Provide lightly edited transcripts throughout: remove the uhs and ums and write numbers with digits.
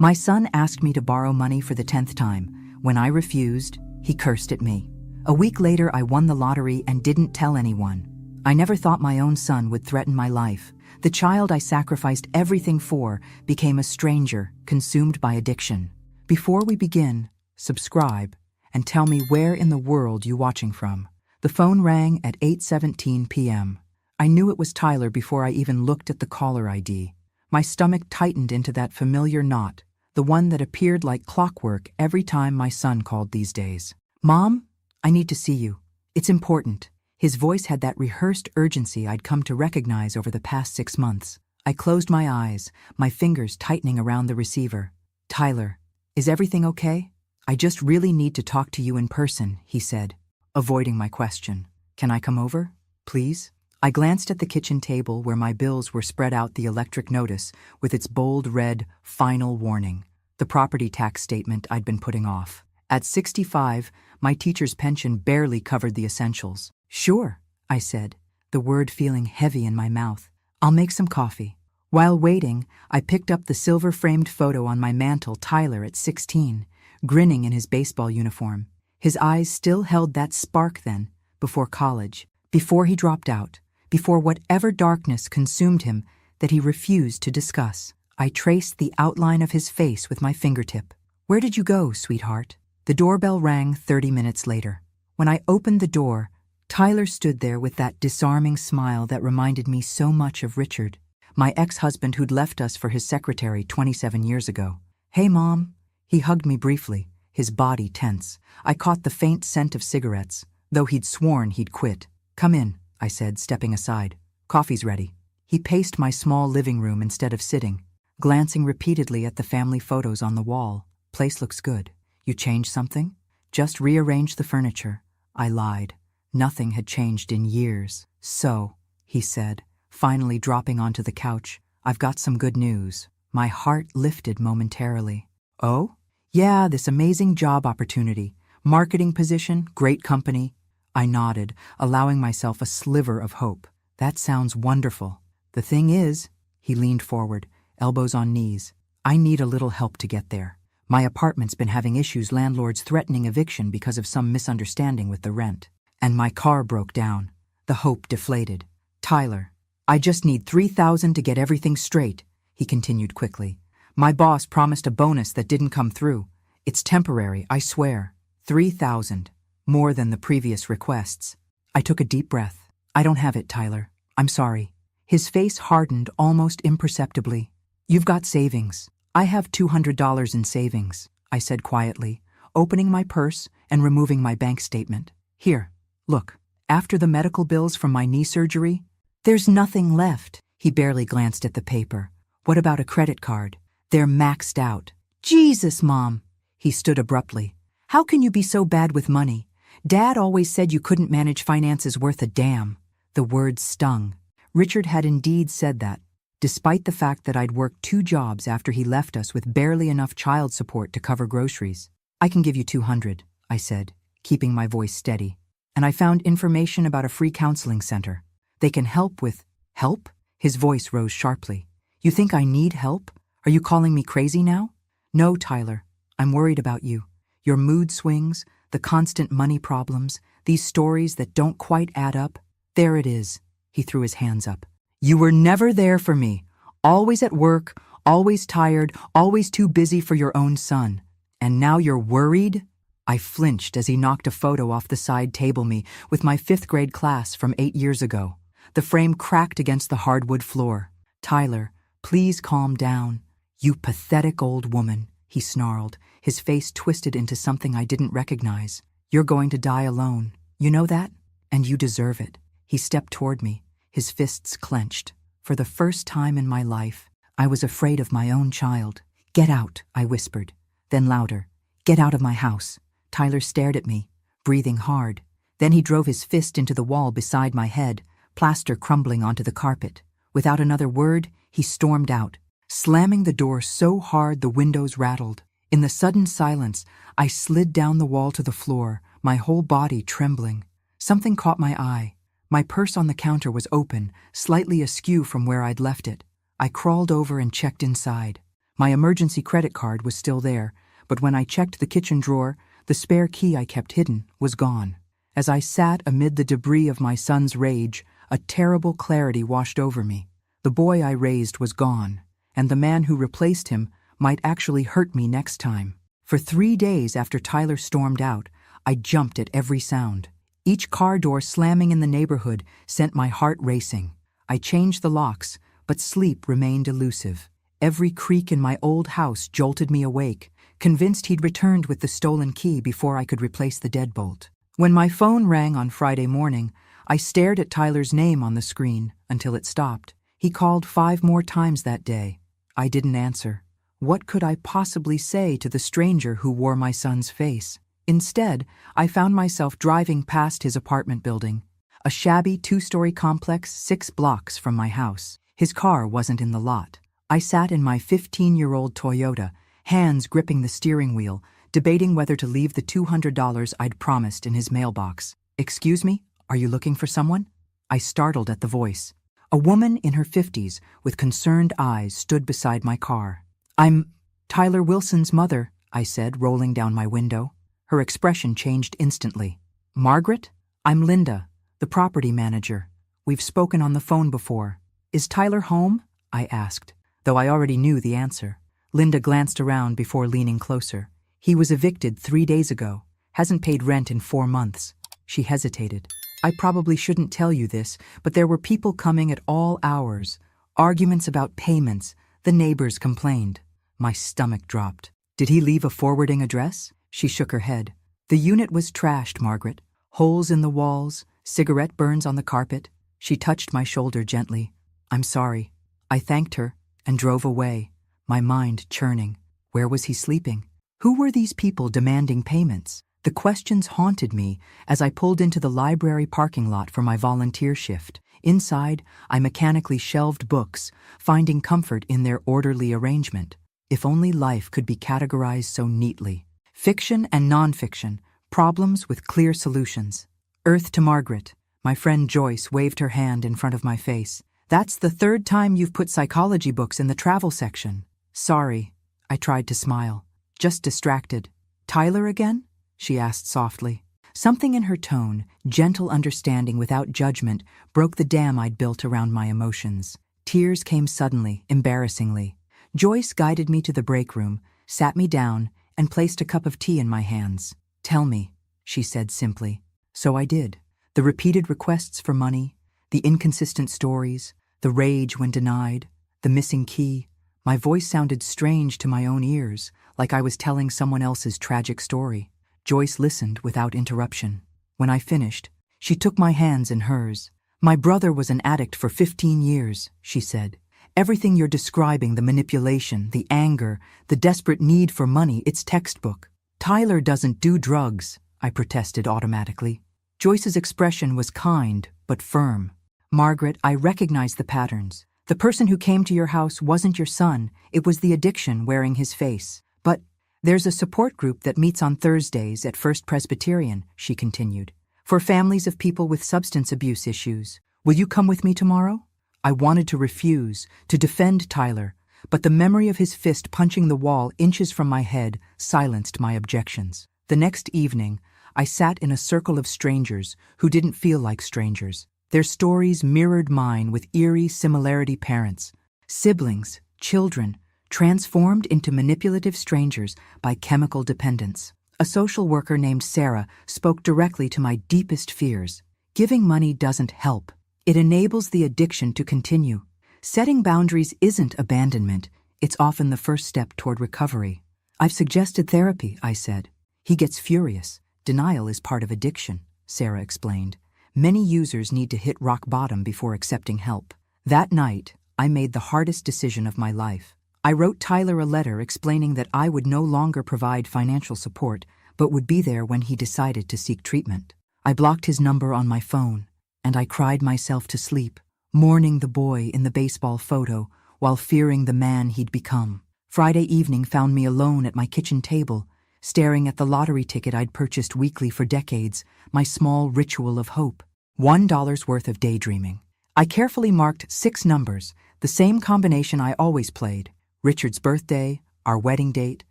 My son asked me to borrow money for the 10th time. When I refused, he cursed at me. A week later, I won the lottery and didn't tell anyone. I never thought my own son would threaten my life. The child I sacrificed everything for became a stranger, consumed by addiction. Before we begin, subscribe and tell me where in the world you're watching from. The phone rang at 8:17 p.m. I knew it was Tyler before I even looked at the caller ID. My stomach tightened into that familiar knot, the one that appeared like clockwork every time my son called these days. "Mom, I need to see you. It's important." His voice had that rehearsed urgency I'd come to recognize over the past 6 months. I closed my eyes, my fingers tightening around the receiver. "Tyler, is everything okay? I just really need to talk to you in person," he said, avoiding my question. "Can I come over, please?" I glanced at the kitchen table where my bills were spread out, the electric notice with its bold red final warning, the property tax statement I'd been putting off. At 65, my teacher's pension barely covered the essentials. "Sure," I said, the word feeling heavy in my mouth. "I'll make some coffee." While waiting, I picked up the silver-framed photo on my mantle, Tyler at 16, grinning in his baseball uniform. His eyes still held that spark then, before college, before he dropped out, before whatever darkness consumed him that he refused to discuss. I traced the outline of his face with my fingertip. "Where did you go, sweetheart?" The doorbell rang 30 minutes later. When I opened the door, Tyler stood there with that disarming smile that reminded me so much of Richard, my ex-husband who'd left us for his secretary 27 years ago. "Hey, Mom." He hugged me briefly, his body tense. I caught the faint scent of cigarettes, though he'd sworn he'd quit. "Come in," I said, stepping aside. "Coffee's ready." He paced my small living room instead of sitting, glancing repeatedly at the family photos on the wall. "Place looks good. You changed something?" "Just rearranged the furniture." I lied. Nothing had changed in years. "So," he said, finally dropping onto the couch, "I've got some good news." My heart lifted momentarily. "Oh?" "Yeah, this amazing job opportunity. Marketing position, great company." I nodded, allowing myself a sliver of hope. "That sounds wonderful. The thing is," he leaned forward, elbows on knees, "I need a little help to get there. My apartment's been having issues, landlords threatening eviction because of some misunderstanding with the rent. And my car broke down." The hope deflated. "Tyler, I just need $3,000 to get everything straight," he continued quickly. "My boss promised a bonus that didn't come through. It's temporary, I swear. 3,000. More than the previous requests." I took a deep breath. "I don't have it, Tyler. I'm sorry." His face hardened almost imperceptibly. "You've got savings." "I have $200 in savings," I said quietly, opening my purse and removing my bank statement. "Here, look. After the medical bills from my knee surgery, there's nothing left." He barely glanced at the paper. "What about a credit card?" "They're maxed out." "Jesus, Mom." He stood abruptly. "How can you be so bad with money? Dad always said you couldn't manage finances worth a damn." The words stung. Richard had indeed said that, despite the fact that I'd worked 2 jobs after he left us with barely enough child support to cover groceries. "I can give you 200, I said, keeping my voice steady. "And I found information about a free counseling center. They can help with—" "Help?" His voice rose sharply. "You think I need help? Are you calling me crazy now?" "No, Tyler. I'm worried about you. Your mood swings, the constant money problems, these stories that don't quite add up. There it is." He threw his hands up. "You were never there for me. Always at work, always tired, always too busy for your own son. And now you're worried?" I flinched as he knocked a photo off the side table me with my 5th grade class from 8 years ago. The frame cracked against the hardwood floor. "Tyler, please calm down." "You pathetic old woman," he snarled, his face twisted into something I didn't recognize. "You're going to die alone. You know that? And you deserve it." He stepped toward me, his fists clenched. For the first time in my life, I was afraid of my own child. "Get out," I whispered. Then louder, "Get out of my house." Tyler stared at me, breathing hard. Then he drove his fist into the wall beside my head, plaster crumbling onto the carpet. Without another word, he stormed out, slamming the door so hard the windows rattled. In the sudden silence, I slid down the wall to the floor, my whole body trembling. Something caught my eye. My purse on the counter was open, slightly askew from where I'd left it. I crawled over and checked inside. My emergency credit card was still there, but when I checked the kitchen drawer, the spare key I kept hidden was gone. As I sat amid the debris of my son's rage, a terrible clarity washed over me. The boy I raised was gone, and the man who replaced him might actually hurt me next time. For 3 days after Tyler stormed out, I jumped at every sound. Each car door slamming in the neighborhood sent my heart racing. I changed the locks, but sleep remained elusive. Every creak in my old house jolted me awake, convinced he'd returned with the stolen key before I could replace the deadbolt. When my phone rang on Friday morning, I stared at Tyler's name on the screen until it stopped. He called 5 more times that day. I didn't answer. What could I possibly say to the stranger who wore my son's face? Instead, I found myself driving past his apartment building, a shabby 2-story complex 6 blocks from my house. His car wasn't in the lot. I sat in my 15-year-old Toyota, hands gripping the steering wheel, debating whether to leave the $200 I'd promised in his mailbox. "Excuse me, are you looking for someone?" I startled at the voice. A woman in her 50s with concerned eyes stood beside my car. "I'm Tyler Wilson's mother," I said, rolling down my window. Her expression changed instantly. "Margaret? I'm Linda, the property manager. We've spoken on the phone before. Is Tyler home?" I asked, though I already knew the answer. Linda glanced around before leaning closer. "He was evicted 3 days ago. Hasn't paid rent in 4 months. She hesitated. "I probably shouldn't tell you this, but there were people coming at all hours. Arguments about payments. The neighbors complained." My stomach dropped. "Did he leave a forwarding address?" She shook her head. "The unit was trashed, Margaret. Holes in the walls, cigarette burns on the carpet." She touched my shoulder gently. "I'm sorry." I thanked her and drove away, my mind churning. Where was he sleeping? Who were these people demanding payments? The questions haunted me as I pulled into the library parking lot for my volunteer shift. Inside, I mechanically shelved books, finding comfort in their orderly arrangement. If only life could be categorized so neatly. Fiction and nonfiction, problems with clear solutions. Earth to Margaret. My friend Joyce waved her hand in front of my face. "That's the 3rd time you've put psychology books in the travel section." "Sorry." I tried to smile. "Just distracted." "Tyler again?" she asked softly. Something in her tone, gentle understanding without judgment, broke the dam I'd built around my emotions. Tears came suddenly, embarrassingly. Joyce guided me to the break room, sat me down, and placed a cup of tea in my hands. "Tell me," she said simply. So I did. The repeated requests for money, the inconsistent stories, the rage when denied, the missing key. My voice sounded strange to my own ears, like I was telling someone else's tragic story. Joyce listened without interruption. When I finished, she took my hands in hers. "My brother was an addict for 15 years, she said. "Everything you're describing, the manipulation, the anger, the desperate need for money, it's textbook." "Tyler doesn't do drugs," I protested automatically. Joyce's expression was kind, but firm. "Margaret, I recognize the patterns. The person who came to your house wasn't your son, it was the addiction wearing his face. But there's a support group that meets on Thursdays at First Presbyterian," she continued, "for families of people with substance abuse issues. Will you come with me tomorrow?" I wanted to refuse, to defend Tyler, but the memory of his fist punching the wall inches from my head silenced my objections. The next evening, I sat in a circle of strangers who didn't feel like strangers. Their stories mirrored mine with eerie similarity: parents, siblings, children, transformed into manipulative strangers by chemical dependence. A social worker named Sarah spoke directly to my deepest fears. Giving money doesn't help. It enables the addiction to continue. Setting boundaries isn't abandonment. It's often the first step toward recovery. "I've suggested therapy," I said. "He gets furious. Denial is part of addiction," Sarah explained. "Many users need to hit rock bottom before accepting help." That night, I made the hardest decision of my life. I wrote Tyler a letter explaining that I would no longer provide financial support, but would be there when he decided to seek treatment. I blocked his number on my phone, and I cried myself to sleep, mourning the boy in the baseball photo while fearing the man he'd become. Friday evening found me alone at my kitchen table, staring at the lottery ticket I'd purchased weekly for decades, my small ritual of hope. $1 worth of daydreaming. I carefully marked 6 numbers, the same combination I always played: Richard's birthday, our wedding date,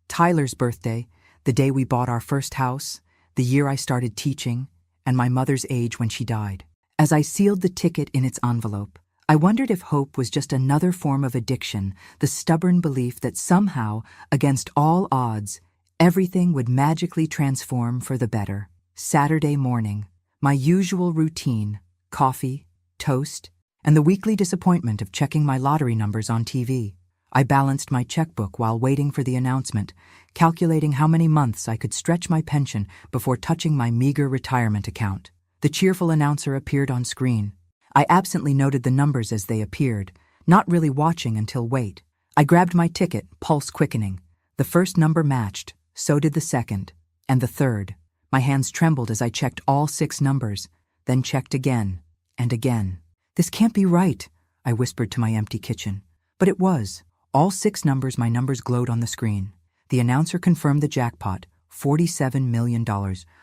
Tyler's birthday, the day we bought our first house, the year I started teaching, and my mother's age when she died. As I sealed the ticket in its envelope, I wondered if hope was just another form of addiction, the stubborn belief that somehow, against all odds, everything would magically transform for the better. Saturday morning, my usual routine, coffee, toast, and the weekly disappointment of checking my lottery numbers on TV. I balanced my checkbook while waiting for the announcement, calculating how many months I could stretch my pension before touching my meager retirement account. The cheerful announcer appeared on screen. I absently noted the numbers as they appeared, not really watching until wait. I grabbed my ticket, pulse quickening. The first number matched, so did the second, and the third. My hands trembled as I checked all 6 numbers, then checked again and again. "This can't be right," I whispered to my empty kitchen. But it was. All 6 numbers, my numbers glowed on the screen. The announcer confirmed the jackpot, $47 million.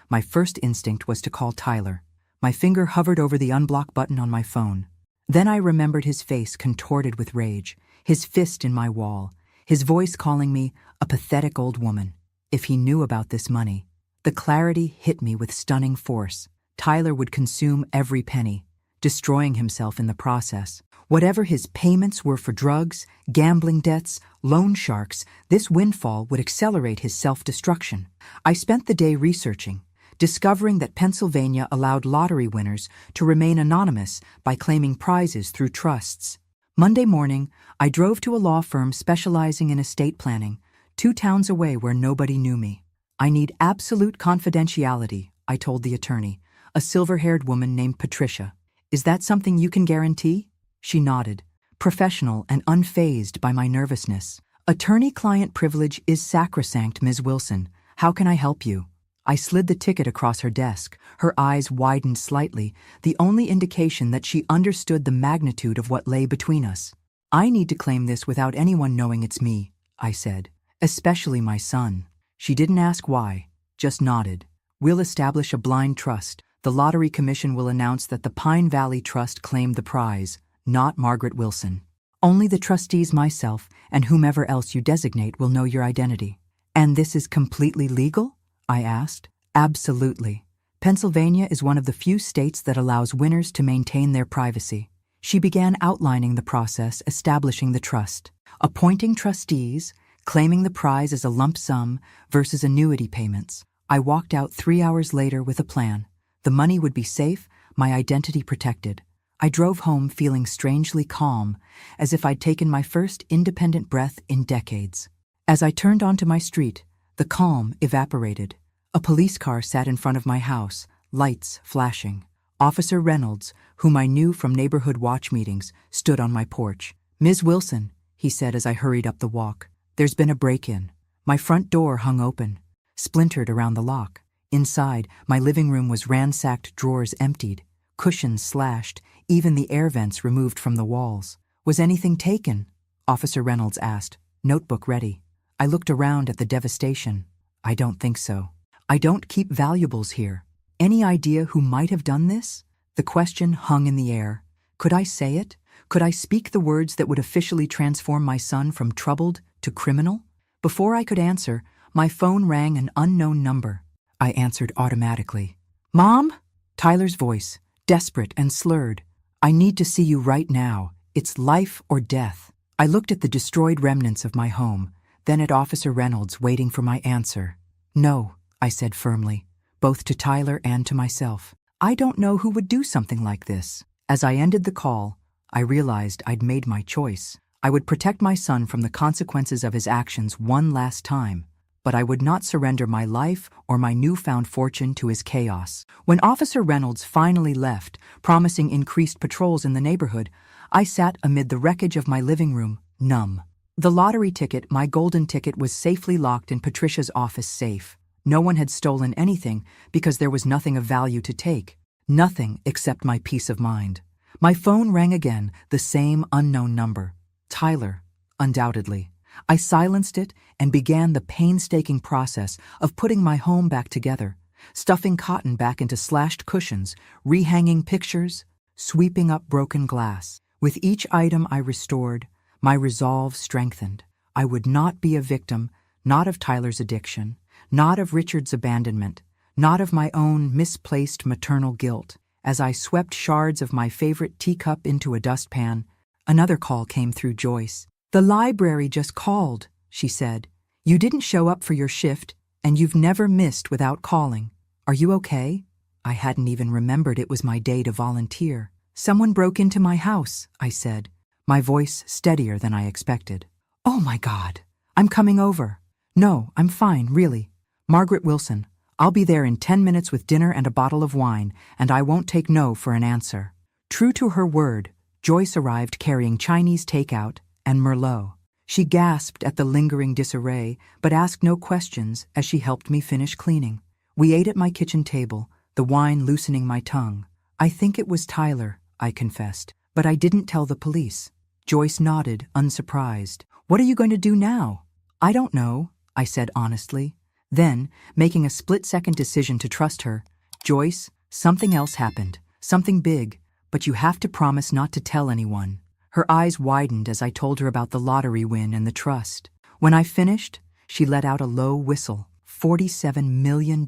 My first instinct was to call Tyler. My finger hovered over the unblock button on my phone. Then I remembered his face contorted with rage, his fist in my wall, his voice calling me a pathetic old woman. If he knew about this money, the clarity hit me with stunning force. Tyler would consume every penny, destroying himself in the process. Whatever his payments were for drugs, gambling debts, loan sharks, this windfall would accelerate his self-destruction. I spent the day researching, discovering that Pennsylvania allowed lottery winners to remain anonymous by claiming prizes through trusts. Monday morning, I drove to a law firm specializing in estate planning, 2 towns away where nobody knew me. "I need absolute confidentiality," I told the attorney, a silver-haired woman named Patricia. "Is that something you can guarantee?" She nodded, professional and unfazed by my nervousness. "Attorney-client privilege is sacrosanct, Ms. Wilson. How can I help you?" I slid the ticket across her desk. Her eyes widened slightly, the only indication that she understood the magnitude of what lay between us. "I need to claim this without anyone knowing it's me," I said, "especially my son." She didn't ask why, just nodded. "We'll establish a blind trust. The Lottery Commission will announce that the Pine Valley Trust claimed the prize, not Margaret Wilson. Only the trustees, myself, and whomever else you designate will know your identity." "And this is completely legal?" I asked. "Absolutely. Pennsylvania is one of the few states that allows winners to maintain their privacy." She began outlining the process, establishing the trust, appointing trustees, claiming the prize as a lump sum versus annuity payments. I walked out 3 hours later with a plan. The money would be safe, my identity protected. I drove home feeling strangely calm, as if I'd taken my first independent breath in decades. As I turned onto my street, the calm evaporated. A police car sat in front of my house, lights flashing. Officer Reynolds, whom I knew from neighborhood watch meetings, stood on my porch. "Ms. Wilson," he said as I hurried up the walk, "there's been a break-in." My front door hung open, splintered around the lock. Inside, my living room was ransacked, drawers emptied, cushions slashed, even the air vents removed from the walls. "Was anything taken?" Officer Reynolds asked, notebook ready. I looked around at the devastation. "I don't think so. I don't keep valuables here." Any idea who might have done this? The question hung in the air. Could I say it? Could I speak the words that would officially transform my son from troubled to criminal? Before I could answer, my phone rang an unknown number. I answered automatically. "Mom?" Tyler's voice, desperate and slurred. "I need to see you right now. It's life or death." I looked at the destroyed remnants of my home, then at Officer Reynolds waiting for my answer. "No," I said firmly, both to Tyler and to myself. "I don't know who would do something like this." As I ended the call, I realized I'd made my choice. I would protect my son from the consequences of his actions one last time, but I would not surrender my life or my newfound fortune to his chaos. When Officer Reynolds finally left, promising increased patrols in the neighborhood, I sat amid the wreckage of my living room, numb. The lottery ticket, my golden ticket, was safely locked in Patricia's office safe. No one had stolen anything because there was nothing of value to take. Nothing except my peace of mind. My phone rang again, the same unknown number. Tyler, undoubtedly. I silenced it and began the painstaking process of putting my home back together, stuffing cotton back into slashed cushions, rehanging pictures, sweeping up broken glass. With each item I restored, my resolve strengthened. I would not be a victim, not of Tyler's addiction, not of Richard's abandonment, not of my own misplaced maternal guilt. As I swept shards of my favorite teacup into a dustpan, another call came through Joyce. "The library just called," she said. "You didn't show up for your shift, and you've never missed without calling. Are you okay?" I hadn't even remembered it was my day to volunteer. "Someone broke into my house," I said, my voice steadier than I expected. "Oh my God, I'm coming over." "No, I'm fine, really. Margaret Wilson. I'll be there in 10 minutes with dinner and a bottle of wine, and I won't take no for an answer." True to her word, Joyce arrived carrying Chinese takeout and Merlot. She gasped at the lingering disarray, but asked no questions as she helped me finish cleaning. We ate at my kitchen table, the wine loosening my tongue. "I think it was Tyler," I confessed, "but I didn't tell the police." Joyce nodded, unsurprised. "What are you going to do now?" "I don't know," I said honestly. Then, making a split-second decision to trust her, "Joyce, something else happened, something big, but you have to promise not to tell anyone." Her eyes widened as I told her about the lottery win and the trust. When I finished, she let out a low whistle. $47 million,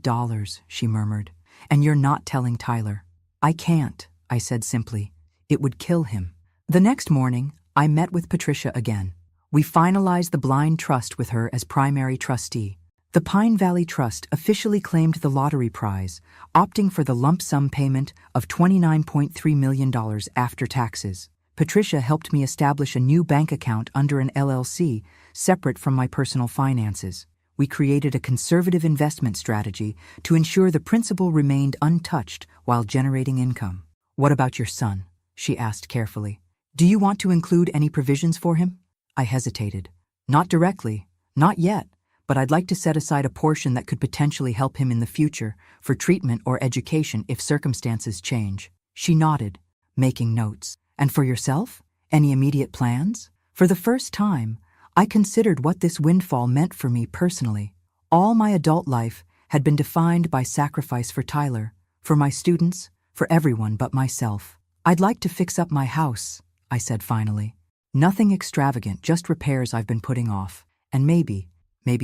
she murmured. "And you're not telling Tyler." "I can't," I said simply. "It would kill him." The next morning, I met with Patricia again. We finalized the blind trust with her as primary trustee. The Pine Valley Trust officially claimed the lottery prize, opting for the lump sum payment of $29.3 million after taxes. Patricia helped me establish a new bank account under an LLC, separate from my personal finances. We created a conservative investment strategy to ensure the principal remained untouched while generating income. "What about your son?" she asked carefully. "Do you want to include any provisions for him?" I hesitated. "Not directly, not yet, but I'd like to set aside a portion that could potentially help him in the future for treatment or education if circumstances change." She nodded, making notes. "And for yourself? Any immediate plans?" For the first time, I considered what this windfall meant for me personally. All my adult life had been defined by sacrifice for Tyler, for my students, for everyone but myself. "I'd like to fix up my house," I said finally. "Nothing extravagant, just repairs I've been putting off. And maybe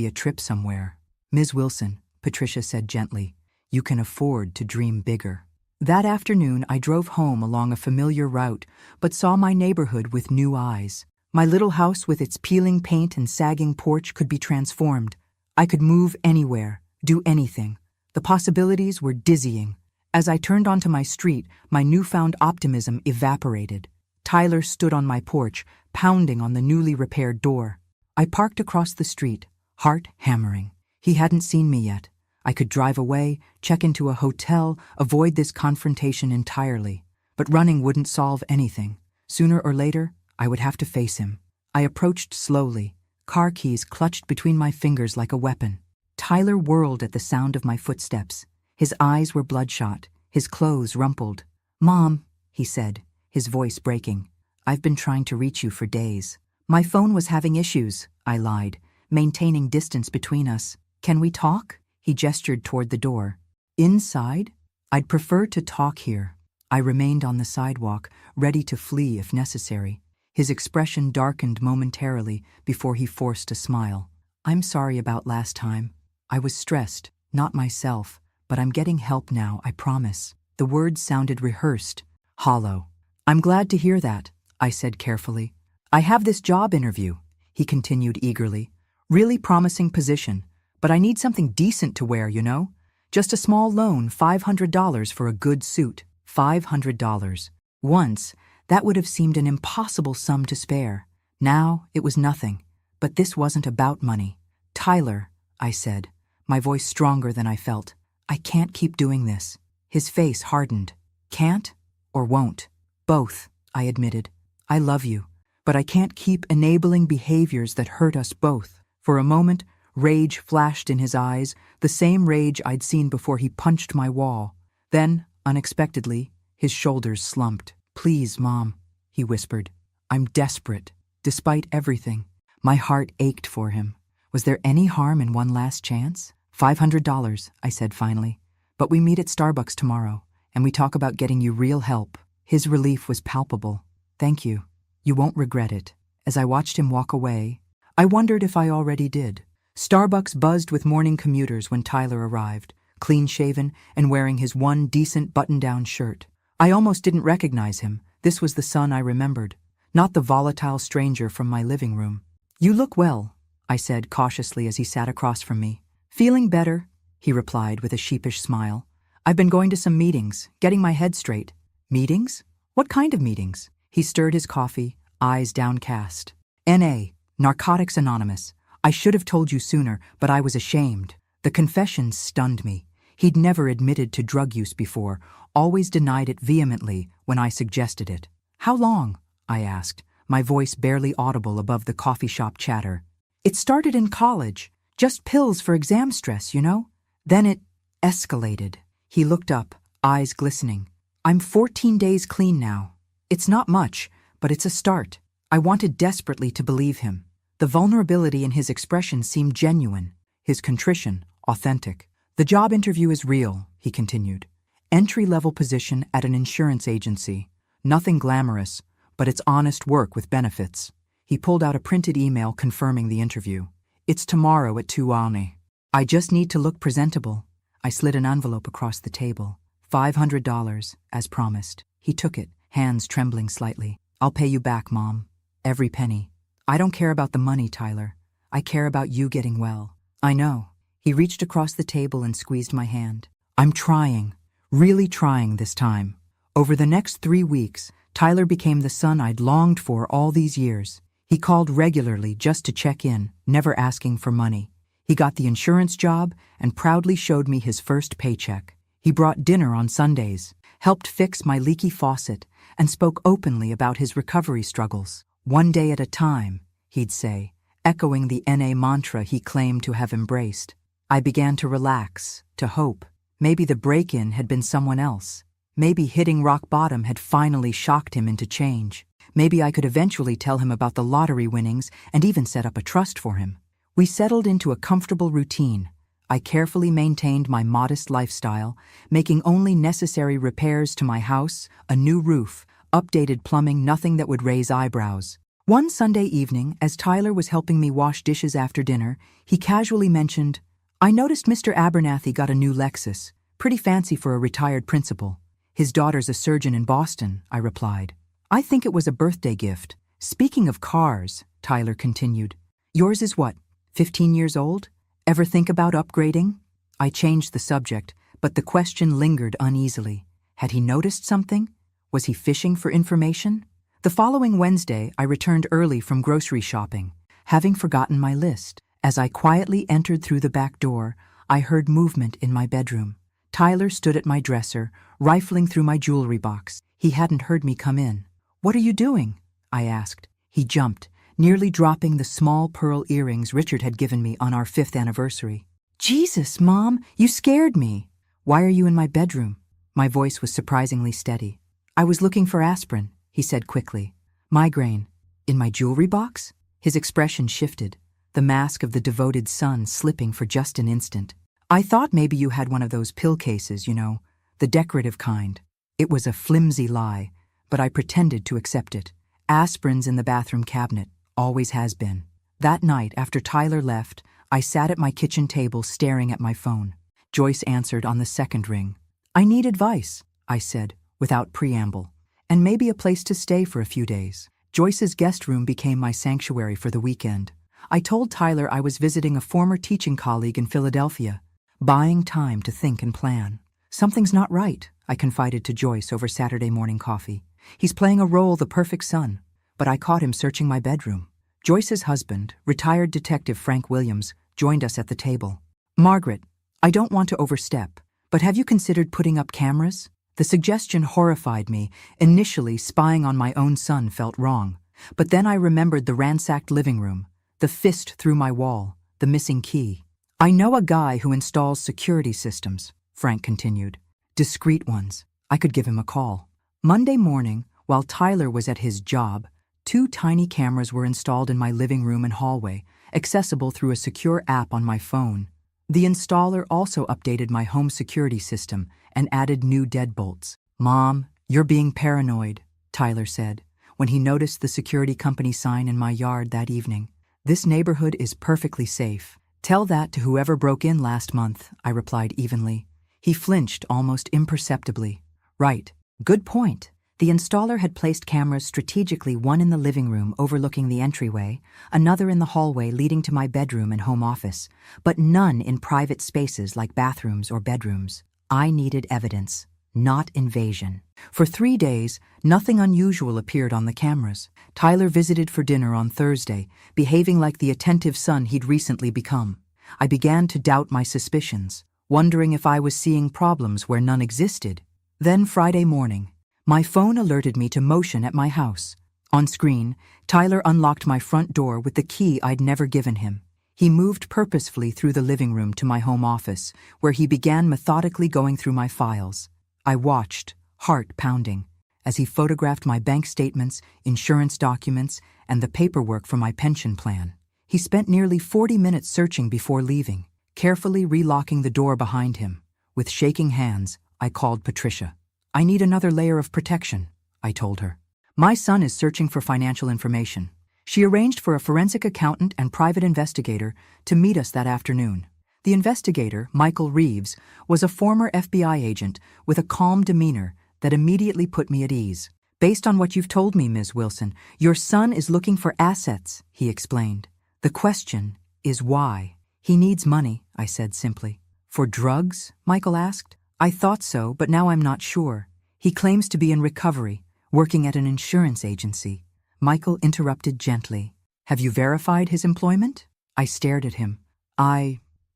a trip somewhere." "Ms. Wilson," Patricia said gently, "you can afford to dream bigger." That afternoon, I drove home along a familiar route, but saw my neighborhood with new eyes. My little house with its peeling paint and sagging porch could be transformed. I could move anywhere, do anything. The possibilities were dizzying. As I turned onto my street, my newfound optimism evaporated. Tyler stood on my porch, pounding on the newly repaired door. I parked across the street, heart hammering. He hadn't seen me yet. I could drive away, check into a hotel, avoid this confrontation entirely. But running wouldn't solve anything. Sooner or later, I would have to face him. I approached slowly, car keys clutched between my fingers like a weapon. Tyler whirled at the sound of my footsteps. His eyes were bloodshot, his clothes rumpled. "Mom," he said, his voice breaking, "I've been trying to reach you for days." "My phone was having issues," I lied, maintaining distance between us. "Can we talk?" He gestured toward the door. "Inside?" "I'd prefer to talk here." I remained on the sidewalk, ready to flee if necessary. His expression darkened momentarily before he forced a smile. "I'm sorry about last time. I was stressed, not myself, but I'm getting help now, I promise." The words sounded rehearsed, hollow. "I'm glad to hear that," I said carefully. "I have this job interview," he continued eagerly. "Really promising position, but I need something decent to wear, you know? Just a small loan, $500 for a good suit." $500. Once, that would have seemed an impossible sum to spare. Now, it was nothing. But this wasn't about money. "Tyler," I said, my voice stronger than I felt, "I can't keep doing this." His face hardened. "Can't or won't?" "Both," I admitted. "I love you, but I can't keep enabling behaviors that hurt us both." For a moment, rage flashed in his eyes, the same rage I'd seen before he punched my wall. Then, unexpectedly, his shoulders slumped. "Please, Mom," he whispered. "I'm desperate. Despite everything." My heart ached for him. Was there any harm in one last chance? $500, I said finally. "But we meet at Starbucks tomorrow, and we talk about getting you real help." His relief was palpable. "Thank you. You won't regret it." As I watched him walk away, I wondered if I already did. Starbucks buzzed with morning commuters when Tyler arrived, clean-shaven and wearing his one decent button-down shirt. I almost didn't recognize him. This was the son I remembered, not the volatile stranger from my living room. "You look well," I said cautiously as he sat across from me. "Feeling better," he replied with a sheepish smile. "I've been going to some meetings, getting my head straight." "Meetings? What kind of meetings?" He stirred his coffee, eyes downcast. "N.A., Narcotics Anonymous. I should have told you sooner, but I was ashamed." The confession stunned me. He'd never admitted to drug use before, always denied it vehemently when I suggested it. "How long?" I asked, my voice barely audible above the coffee shop chatter. "It started in college. Just pills for exam stress, you know? Then it escalated." He looked up, eyes glistening. "I'm 14 days clean now. It's not much, but it's a start." I wanted desperately to believe him. The vulnerability in his expression seemed genuine, his contrition authentic. "The job interview is real," he continued. "Entry-level position at an insurance agency. Nothing glamorous, but it's honest work with benefits." He pulled out a printed email confirming the interview. "It's tomorrow at 2 a.m. I just need to look presentable." I slid an envelope across the table. $500, as promised. He took it, hands trembling slightly. "I'll pay you back, Mom. Every penny." "I don't care about the money, Tyler. I care about you getting well." "I know." He reached across the table and squeezed my hand. "I'm trying, really trying this time." Over the next 3 weeks, Tyler became the son I'd longed for all these years. He called regularly just to check in, never asking for money. He got the insurance job and proudly showed me his first paycheck. He brought dinner on Sundays, helped fix my leaky faucet, and spoke openly about his recovery struggles. "One day at a time," he'd say, echoing the N.A. mantra he claimed to have embraced. I began to relax, to hope. Maybe the break-in had been someone else. Maybe hitting rock bottom had finally shocked him into change. Maybe I could eventually tell him about the lottery winnings and even set up a trust for him. We settled into a comfortable routine. I carefully maintained my modest lifestyle, making only necessary repairs to my house, a new roof, updated plumbing, nothing that would raise eyebrows. One Sunday evening, as Tyler was helping me wash dishes after dinner, he casually mentioned, "I noticed Mr. Abernathy got a new Lexus, pretty fancy for a retired principal." "His daughter's a surgeon in Boston," I replied. "I think it was a birthday gift." "Speaking of cars," Tyler continued, "yours is what, 15 years old? Ever think about upgrading?" I changed the subject, but the question lingered uneasily. Had he noticed something? Was he fishing for information? The following Wednesday, I returned early from grocery shopping, having forgotten my list. As I quietly entered through the back door, I heard movement in my bedroom. Tyler stood at my dresser, rifling through my jewelry box. He hadn't heard me come in. "What are you doing?" I asked. He jumped, nearly dropping the small pearl earrings Richard had given me on our 5th anniversary. "Jesus, Mom, you scared me." "Why are you in my bedroom?" My voice was surprisingly steady. "I was looking for aspirin," he said quickly. "Migraine. In my jewelry box?" His expression shifted, the mask of the devoted son slipping for just an instant. "I thought maybe you had one of those pill cases, you know, the decorative kind." It was a flimsy lie, but I pretended to accept it. "Aspirin's in the bathroom cabinet, always has been." That night, after Tyler left, I sat at my kitchen table staring at my phone. Joyce answered on the second ring. "I need advice," I said, without preamble, "and maybe a place to stay for a few days." Joyce's guest room became my sanctuary for the weekend. I told Tyler I was visiting a former teaching colleague in Philadelphia, buying time to think and plan. "Something's not right," I confided to Joyce over Saturday morning coffee. "He's playing a role the perfect son." But I caught him searching my bedroom. Joyce's husband, retired Detective Frank Williams, joined us at the table. "Margaret, I don't want to overstep, but have you considered putting up cameras?" The suggestion horrified me. Initially, spying on my own son felt wrong. But then I remembered the ransacked living room, the fist through my wall, the missing key. "I know a guy who installs security systems," Frank continued. "Discreet ones. I could give him a call." Monday morning, while Tyler was at his job, 2 tiny cameras were installed in my living room and hallway, accessible through a secure app on my phone. The installer also updated my home security system and added new deadbolts. "Mom, you're being paranoid," Tyler said, when he noticed the security company sign in my yard that evening. This neighborhood is perfectly safe. Tell that to whoever broke in last month, I replied evenly. He flinched almost imperceptibly. Right. Good point. The installer had placed cameras strategically, one in the living room overlooking the entryway, another in the hallway leading to my bedroom and home office, but none in private spaces like bathrooms or bedrooms. I needed evidence, not invasion. For 3 days, nothing unusual appeared on the cameras. Tyler visited for dinner on Thursday, behaving like the attentive son he'd recently become. I began to doubt my suspicions, wondering if I was seeing problems where none existed. Then Friday morning, my phone alerted me to motion at my house. On screen, Tyler unlocked my front door with the key I'd never given him. He moved purposefully through the living room to my home office, where he began methodically going through my files. I watched, heart pounding, as he photographed my bank statements, insurance documents, and the paperwork for my pension plan. He spent nearly 40 minutes searching before leaving, carefully relocking the door behind him. With shaking hands, I called Patricia. I need another layer of protection, I told her. My son is searching for financial information. She arranged for a forensic accountant and private investigator to meet us that afternoon. The investigator, Michael Reeves, was a former FBI agent with a calm demeanor that immediately put me at ease. Based on what you've told me, Ms. Wilson, your son is looking for assets, he explained. The question is why? He needs money, I said simply. For drugs? Michael asked. I thought so, but now I'm not sure. He claims to be in recovery, working at an insurance agency. Michael interrupted gently. Have you verified his employment? I stared at him.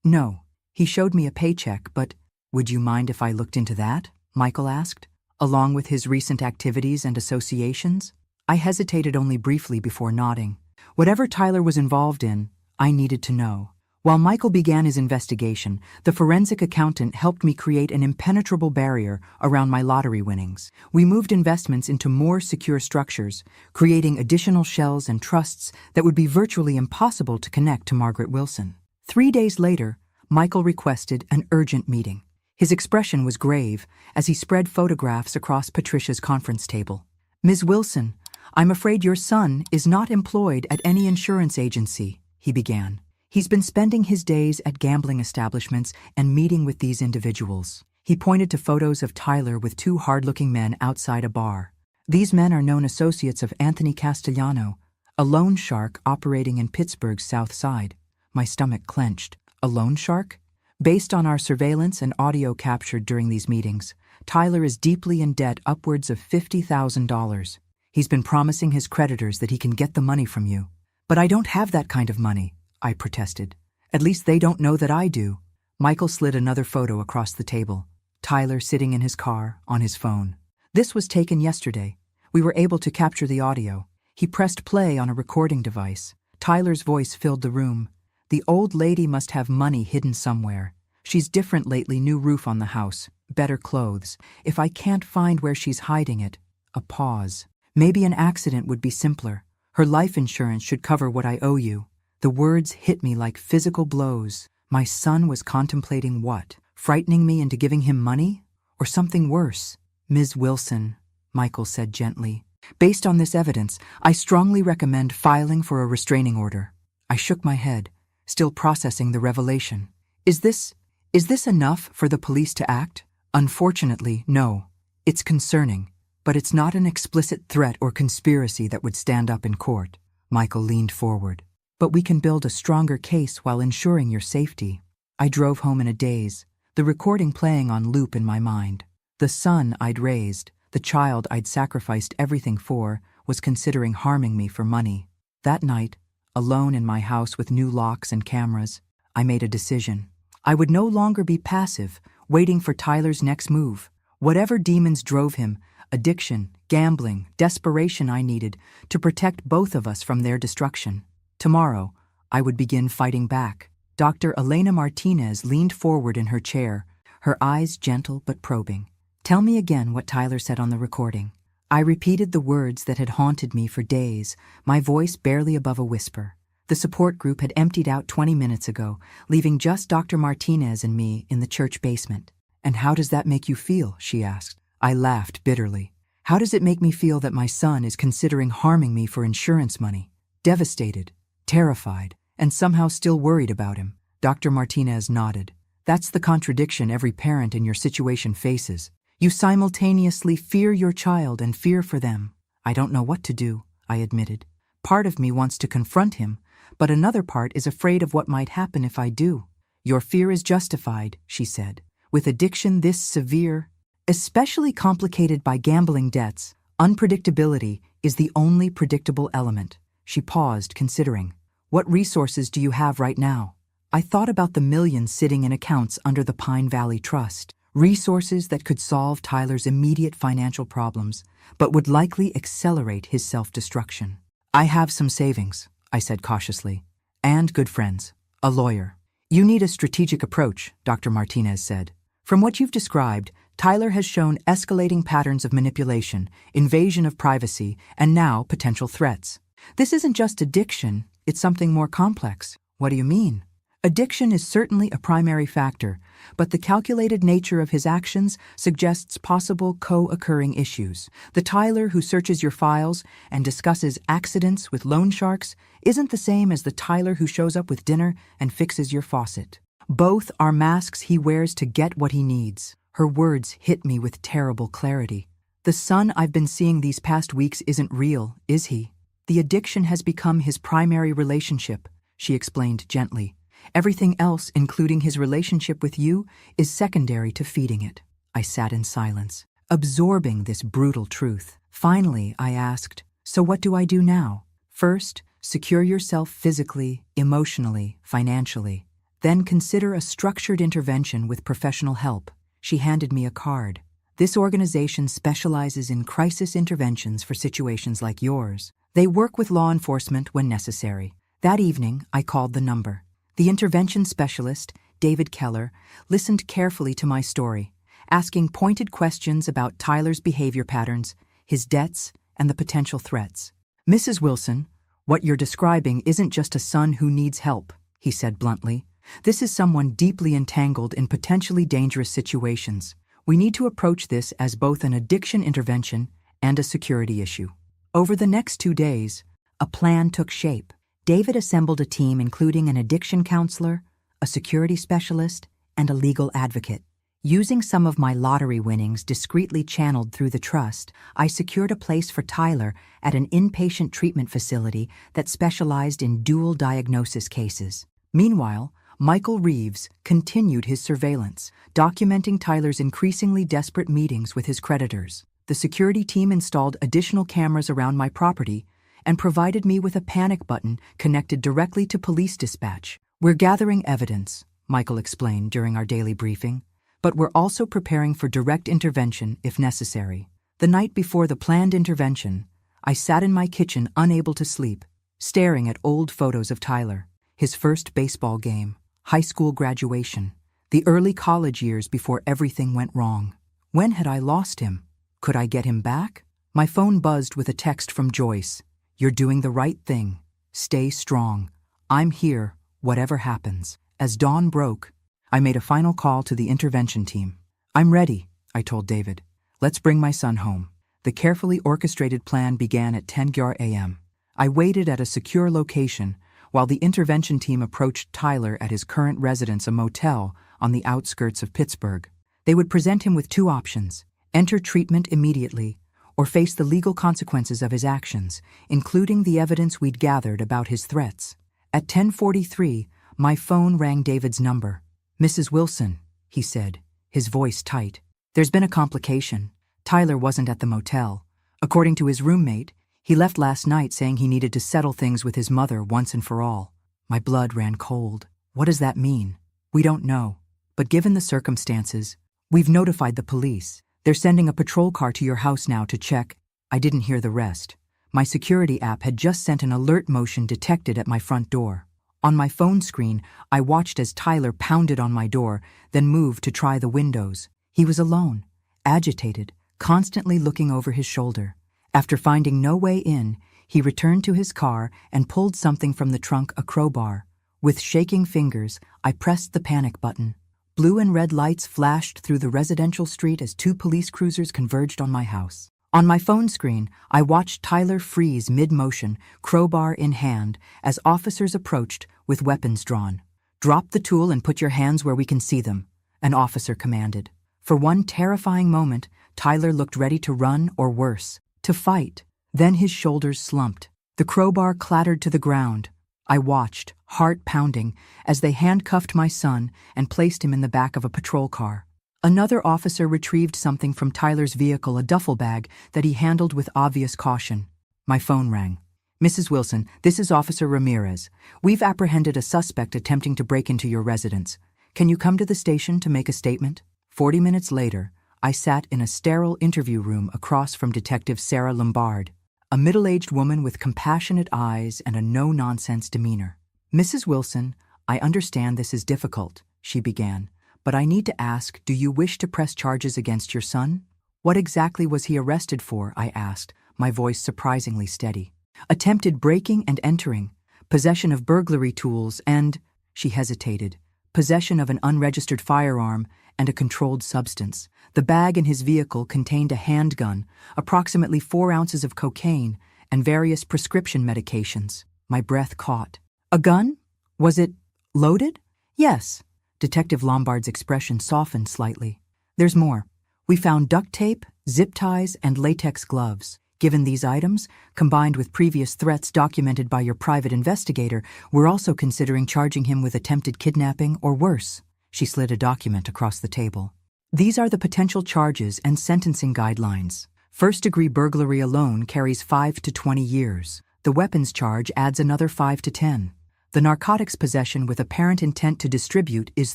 No. He showed me a paycheck, but would you mind if I looked into that? Michael asked, along with his recent activities and associations. I hesitated only briefly before nodding. Whatever Tyler was involved in, I needed to know. While Michael began his investigation, the forensic accountant helped me create an impenetrable barrier around my lottery winnings. We moved investments into more secure structures, creating additional shells and trusts that would be virtually impossible to connect to Margaret Wilson. 3 days later, Michael requested an urgent meeting. His expression was grave as he spread photographs across Patricia's conference table. Ms. Wilson, I'm afraid your son is not employed at any insurance agency, he began. He's been spending his days at gambling establishments and meeting with these individuals. He pointed to photos of Tyler with 2 hard-looking men outside a bar. These men are known associates of Anthony Castellano, a loan shark operating in Pittsburgh's South Side. My stomach clenched. A loan shark? Based on our surveillance and audio captured during these meetings, Tyler is deeply in debt, upwards of $50,000. He's been promising his creditors that he can get the money from you. But I don't have that kind of money, I protested. At least they don't know that I do. Michael slid another photo across the table. Tyler sitting in his car, on his phone. This was taken yesterday. We were able to capture the audio. He pressed play on a recording device. Tyler's voice filled the room. The old lady must have money hidden somewhere. She's different lately, new roof on the house, better clothes. If I can't find where she's hiding it, a pause. Maybe an accident would be simpler. Her life insurance should cover what I owe you. The words hit me like physical blows. My son was contemplating what? Frightening me into giving him money? Or something worse? Ms. Wilson, Michael said gently. Based on this evidence, I strongly recommend filing for a restraining order. I shook my head, still processing the revelation. Is this enough for the police to act? Unfortunately, no. It's concerning, but it's not an explicit threat or conspiracy that would stand up in court. Michael leaned forward. But we can build a stronger case while ensuring your safety. I drove home in a daze, the recording playing on loop in my mind. The son I'd raised, the child I'd sacrificed everything for, was considering harming me for money. That night, alone in my house with new locks and cameras, I made a decision. I would no longer be passive, waiting for Tyler's next move. Whatever demons drove him, addiction, gambling, desperation, I needed to protect both of us from their destruction. Tomorrow, I would begin fighting back. Dr. Elena Martinez leaned forward in her chair, her eyes gentle but probing. Tell me again what Tyler said on the recording. I repeated the words that had haunted me for days, my voice barely above a whisper. The support group had emptied out 20 minutes ago, leaving just Dr. Martinez and me in the church basement. And how does that make you feel? She asked. I laughed bitterly. How does it make me feel that my son is considering harming me for insurance money? Devastated. terrified, and somehow still worried about him. Dr. Martinez nodded. That's the contradiction every parent in your situation faces. You simultaneously fear your child and fear for them. I don't know what to do, I admitted. Part of me wants to confront him, but another part is afraid of what might happen if I do. Your fear is justified, she said. With addiction this severe, especially complicated by gambling debts, unpredictability is the only predictable element. She paused, considering. What resources do you have right now? I thought about the millions sitting in accounts under the Pine Valley Trust, resources that could solve Tyler's immediate financial problems, but would likely accelerate his self-destruction. I have some savings, I said cautiously, and good friends, a lawyer. You need a strategic approach, Dr. Martinez said. From what you've described, Tyler has shown escalating patterns of manipulation, invasion of privacy, and now potential threats. This isn't just addiction, it's something more complex. What do you mean? Addiction is certainly a primary factor, but the calculated nature of his actions suggests possible co-occurring issues. The Tyler who searches your files and discusses accidents with loan sharks isn't the same as the Tyler who shows up with dinner and fixes your faucet. Both are masks he wears to get what he needs. Her words hit me with terrible clarity. The son I've been seeing these past weeks isn't real, is he? The addiction has become his primary relationship, she explained gently. Everything else, including his relationship with you, is secondary to feeding it. I sat in silence, absorbing this brutal truth. Finally, I asked, so what do I do now? First, secure yourself physically, emotionally, financially. Then consider a structured intervention with professional help. She handed me a card. This organization specializes in crisis interventions for situations like yours. They work with law enforcement when necessary. That evening, I called the number. The intervention specialist, David Keller, listened carefully to my story, asking pointed questions about Tyler's behavior patterns, his debts, and the potential threats. Mrs. Wilson, what you're describing isn't just a son who needs help, he said bluntly. This is someone deeply entangled in potentially dangerous situations. We need to approach this as both an addiction intervention and a security issue. Over the next 2 days, a plan took shape. David assembled a team including an addiction counselor, a security specialist, and a legal advocate. Using some of my lottery winnings discreetly channeled through the trust, I secured a place for Tyler at an inpatient treatment facility that specialized in dual diagnosis cases. Meanwhile, Michael Reeves continued his surveillance, documenting Tyler's increasingly desperate meetings with his creditors. The security team installed additional cameras around my property and provided me with a panic button connected directly to police dispatch. We're gathering evidence, Michael explained during our daily briefing, but we're also preparing for direct intervention if necessary. The night before the planned intervention, I sat in my kitchen unable to sleep, staring at old photos of Tyler, his first baseball game, high school graduation, the early college years before everything went wrong. When had I lost him? Could I get him back? My phone buzzed with a text from Joyce. You're doing the right thing. Stay strong. I'm here, whatever happens. As dawn broke, I made a final call to the intervention team. I'm ready, I told David. Let's bring my son home. The carefully orchestrated plan began at 10 a.m. I waited at a secure location while the intervention team approached Tyler at his current residence, a motel on the outskirts of Pittsburgh. They would present him with 2 options: enter treatment immediately, or face the legal consequences of his actions, including the evidence we'd gathered about his threats. At 10:43, my phone rang David's number. Mrs. Wilson, he said, his voice tight. There's been a complication. Tyler wasn't at the motel. According to his roommate, he left last night saying he needed to settle things with his mother once and for all. My blood ran cold. What does that mean? We don't know. But given the circumstances, we've notified the police. They're sending a patrol car to your house now to check. I didn't hear the rest. My security app had just sent an alert motion detected at my front door. On my phone screen, I watched as Tyler pounded on my door, then moved to try the windows. He was alone, agitated, constantly looking over his shoulder. After finding no way in, he returned to his car and pulled something from the trunk, a crowbar. With shaking fingers, I pressed the panic button. Blue and red lights flashed through the residential street as 2 police cruisers converged on my house. On my phone screen, I watched Tyler freeze mid-motion, crowbar in hand, as officers approached with weapons drawn. "Drop the tool and put your hands where we can see them," an officer commanded. For one terrifying moment, Tyler looked ready to run or worse, to fight. Then his shoulders slumped. The crowbar clattered to the ground. I watched, heart pounding, as they handcuffed my son and placed him in the back of a patrol car. Another officer retrieved something from Tyler's vehicle, a duffel bag that he handled with obvious caution. My phone rang. "Mrs. Wilson, this is Officer Ramirez. We've apprehended a suspect attempting to break into your residence. Can you come to the station to make a statement?" 40 minutes later, I sat in a sterile interview room across from Detective Sarah Lombard, a middle-aged woman with compassionate eyes and a no-nonsense demeanor. "Mrs. Wilson, I understand this is difficult," she began, "but I need to ask, do you wish to press charges against your son?" "What exactly was he arrested for?" I asked, my voice surprisingly steady. "Attempted breaking and entering, possession of burglary tools, and," she hesitated, "possession of an unregistered firearm and a controlled substance. The bag in his vehicle contained a handgun, approximately 4 ounces of cocaine, and various prescription medications." My breath caught. "A gun? Was it loaded?" "Yes." Detective Lombard's expression softened slightly. "There's more. We found duct tape, zip ties, and latex gloves. Given these items, combined with previous threats documented by your private investigator, we're also considering charging him with attempted kidnapping or worse." She slid a document across the table. "These are the potential charges and sentencing guidelines. First-degree burglary alone carries 5 to 20 years. The weapons charge adds another 5 to 10. The narcotics possession with apparent intent to distribute is